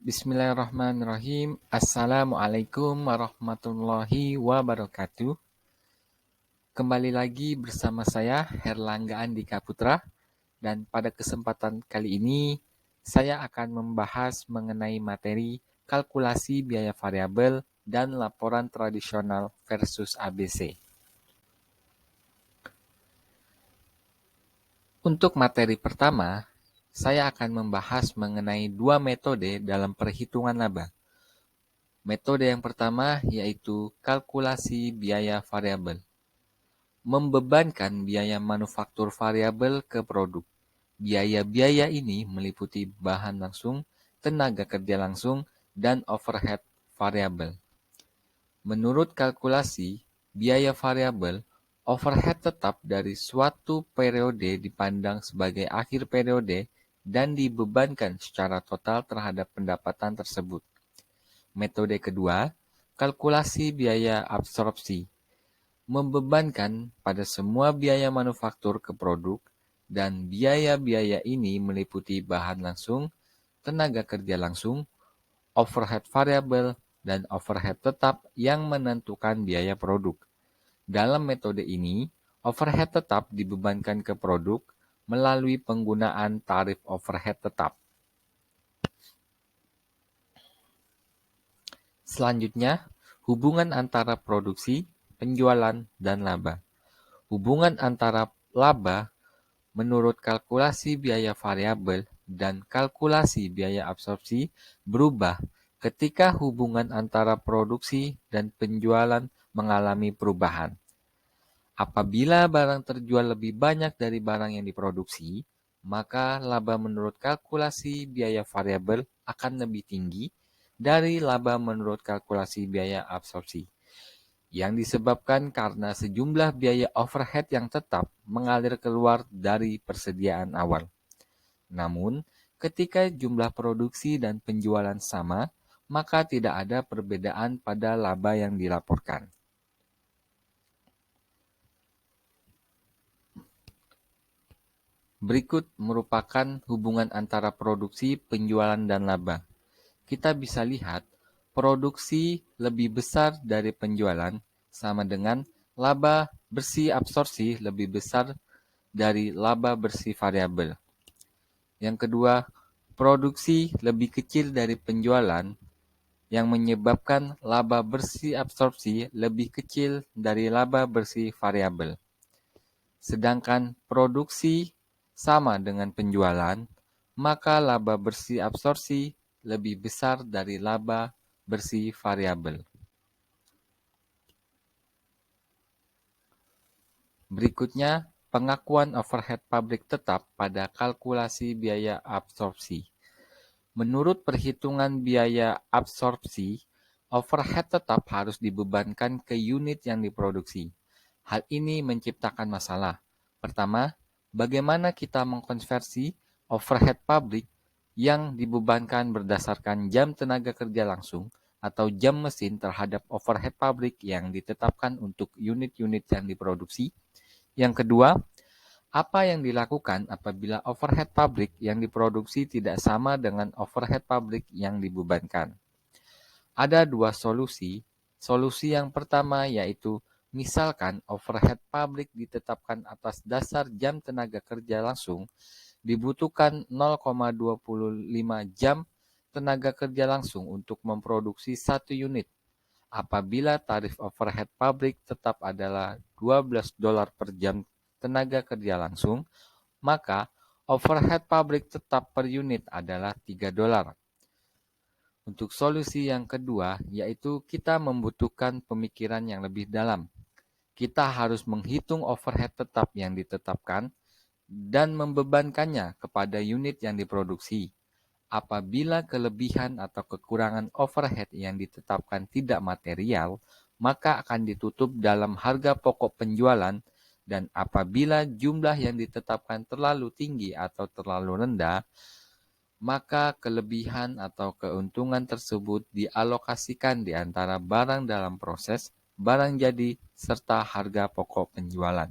Bismillahirrahmanirrahim. Assalamualaikum warahmatullahi wabarakatuh. Kembali lagi bersama saya Herlangga Andika Putra, dan pada kesempatan kali ini saya akan membahas mengenai materi kalkulasi biaya variabel dan laporan tradisional versus ABC. Untuk materi pertama, saya akan membahas mengenai dua metode dalam perhitungan laba. Metode yang pertama yaitu kalkulasi biaya variabel. Membebankan biaya manufaktur variabel ke produk. Biaya-biaya ini meliputi bahan langsung, tenaga kerja langsung, dan overhead variabel. Menurut kalkulasi biaya variabel, overhead tetap dari suatu periode dipandang sebagai akhir periode dan dibebankan secara total terhadap pendapatan tersebut. Metode kedua, kalkulasi biaya absorpsi. Membebankan pada semua biaya manufaktur ke produk, dan biaya-biaya ini meliputi bahan langsung, tenaga kerja langsung, overhead variabel, dan overhead tetap yang menentukan biaya produk. Dalam metode ini, overhead tetap dibebankan ke produk melalui penggunaan tarif overhead tetap. Selanjutnya, hubungan antara produksi, penjualan, dan laba. Hubungan antara laba menurut kalkulasi biaya variabel dan kalkulasi biaya absorpsi berubah ketika hubungan antara produksi dan penjualan mengalami perubahan. Apabila barang terjual lebih banyak dari barang yang diproduksi, maka laba menurut kalkulasi biaya variabel akan lebih tinggi dari laba menurut kalkulasi biaya absorpsi, yang disebabkan karena sejumlah biaya overhead yang tetap mengalir keluar dari persediaan awal. Namun, ketika jumlah produksi dan penjualan sama, maka tidak ada perbedaan pada laba yang dilaporkan. Berikut merupakan hubungan antara produksi, penjualan, dan laba. Kita bisa lihat, produksi lebih besar dari penjualan sama dengan laba bersih absorpsi lebih besar dari laba bersih variabel. Yang kedua, produksi lebih kecil dari penjualan yang menyebabkan laba bersih absorpsi lebih kecil dari laba bersih variabel. Sedangkan produksi sama dengan penjualan, maka laba bersih absorpsi lebih besar dari laba bersih variabel. Berikutnya, pengakuan overhead pabrik tetap pada kalkulasi biaya absorpsi. Menurut perhitungan biaya absorpsi, overhead tetap harus dibebankan ke unit yang diproduksi. Hal ini menciptakan masalah. Pertama, bagaimana kita mengkonversi overhead pabrik yang dibebankan berdasarkan jam tenaga kerja langsung atau jam mesin terhadap overhead pabrik yang ditetapkan untuk unit-unit yang diproduksi. Yang kedua, apa yang dilakukan apabila overhead pabrik yang diproduksi tidak sama dengan overhead pabrik yang dibebankan? Ada dua solusi. Solusi yang pertama yaitu misalkan overhead pabrik ditetapkan atas dasar jam tenaga kerja langsung, dibutuhkan 0,25 jam tenaga kerja langsung untuk memproduksi satu unit. Apabila tarif overhead pabrik tetap adalah $12 per jam tenaga kerja langsung, maka overhead pabrik tetap per unit adalah $3. Untuk solusi yang kedua, yaitu kita membutuhkan pemikiran yang lebih dalam. Kita harus menghitung overhead tetap yang ditetapkan dan membebankannya kepada unit yang diproduksi. Apabila kelebihan atau kekurangan overhead yang ditetapkan tidak material, maka akan ditutup dalam harga pokok penjualan, dan apabila jumlah yang ditetapkan terlalu tinggi atau terlalu rendah, maka kelebihan atau keuntungan tersebut dialokasikan di antara barang dalam proses, barang jadi, serta harga pokok penjualan.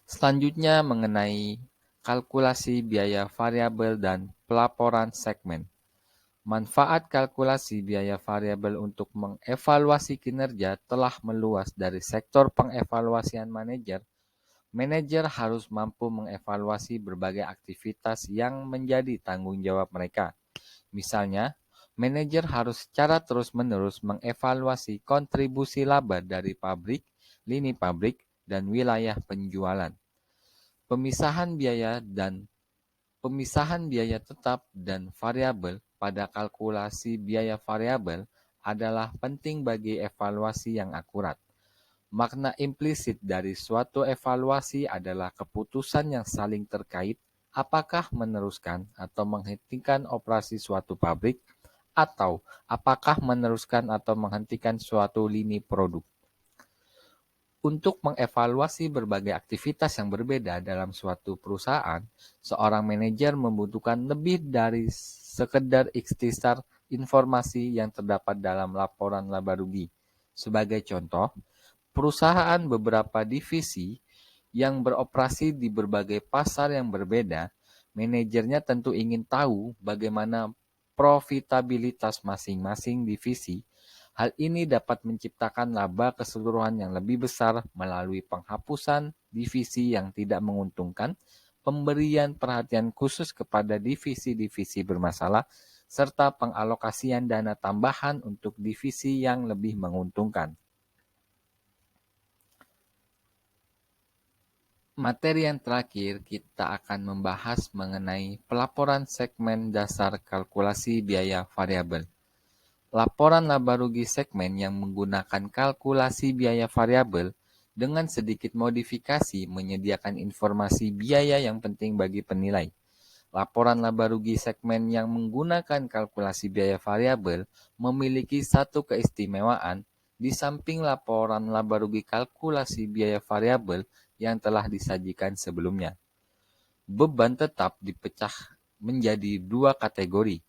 Selanjutnya mengenai kalkulasi biaya variabel dan pelaporan segmen. Manfaat kalkulasi biaya variabel untuk mengevaluasi kinerja telah meluas dari sektor pengevaluasian manajer. Manajer harus mampu mengevaluasi berbagai aktivitas yang menjadi tanggung jawab mereka. Misalnya, manajer harus secara terus-menerus mengevaluasi kontribusi laba dari pabrik, lini pabrik, dan wilayah penjualan. Pemisahan biaya tetap dan variabel pada kalkulasi biaya variabel adalah penting bagi evaluasi yang akurat. Makna implisit dari suatu evaluasi adalah keputusan yang saling terkait apakah meneruskan atau menghentikan operasi suatu pabrik atau apakah meneruskan atau menghentikan suatu lini produk. Untuk mengevaluasi berbagai aktivitas yang berbeda dalam suatu perusahaan, seorang manajer membutuhkan lebih dari sekedar ikhtisar informasi yang terdapat dalam laporan laba rugi. Sebagai contoh, perusahaan beberapa divisi yang beroperasi di berbagai pasar yang berbeda, manajernya tentu ingin tahu bagaimana profitabilitas masing-masing divisi. Hal ini dapat menciptakan laba keseluruhan yang lebih besar melalui penghapusan divisi yang tidak menguntungkan, pemberian perhatian khusus kepada divisi-divisi bermasalah, serta pengalokasian dana tambahan untuk divisi yang lebih menguntungkan. Materi yang terakhir, kita akan membahas mengenai pelaporan segmen dasar kalkulasi biaya variabel. Laporan laba rugi segmen yang menggunakan kalkulasi biaya variabel dengan sedikit modifikasi menyediakan informasi biaya yang penting bagi penilai. Laporan laba rugi segmen yang menggunakan kalkulasi biaya variabel memiliki satu keistimewaan di samping laporan laba rugi kalkulasi biaya variabel yang telah disajikan sebelumnya. Beban tetap dipecah menjadi dua kategori.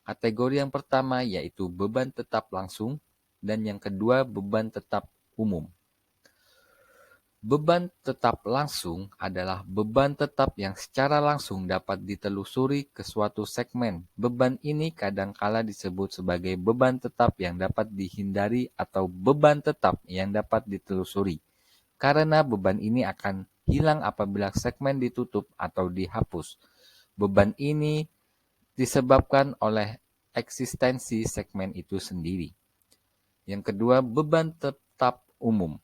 Kategori yang pertama yaitu beban tetap langsung dan yang kedua beban tetap umum. Beban tetap langsung adalah beban tetap yang secara langsung dapat ditelusuri ke suatu segmen. Beban ini kadangkala disebut sebagai beban tetap yang dapat dihindari atau beban tetap yang dapat ditelusuri. Karena beban ini akan hilang apabila segmen ditutup atau dihapus. Beban ini disebabkan oleh eksistensi segmen itu sendiri. Yang kedua, beban tetap umum,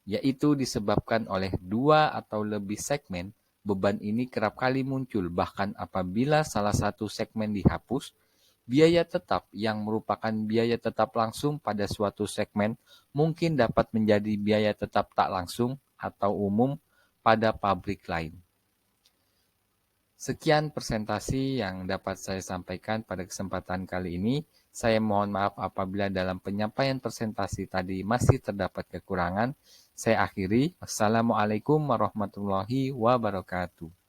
yaitu disebabkan oleh dua atau lebih segmen. Beban ini kerap kali muncul bahkan apabila salah satu segmen dihapus. Biaya tetap yang merupakan biaya tetap langsung pada suatu segmen mungkin dapat menjadi biaya tetap tak langsung atau umum pada pabrik lain. Sekian presentasi yang dapat saya sampaikan pada kesempatan kali ini. Saya mohon maaf apabila dalam penyampaian presentasi tadi masih terdapat kekurangan. Saya akhiri. Wassalamualaikum warahmatullahi wabarakatuh.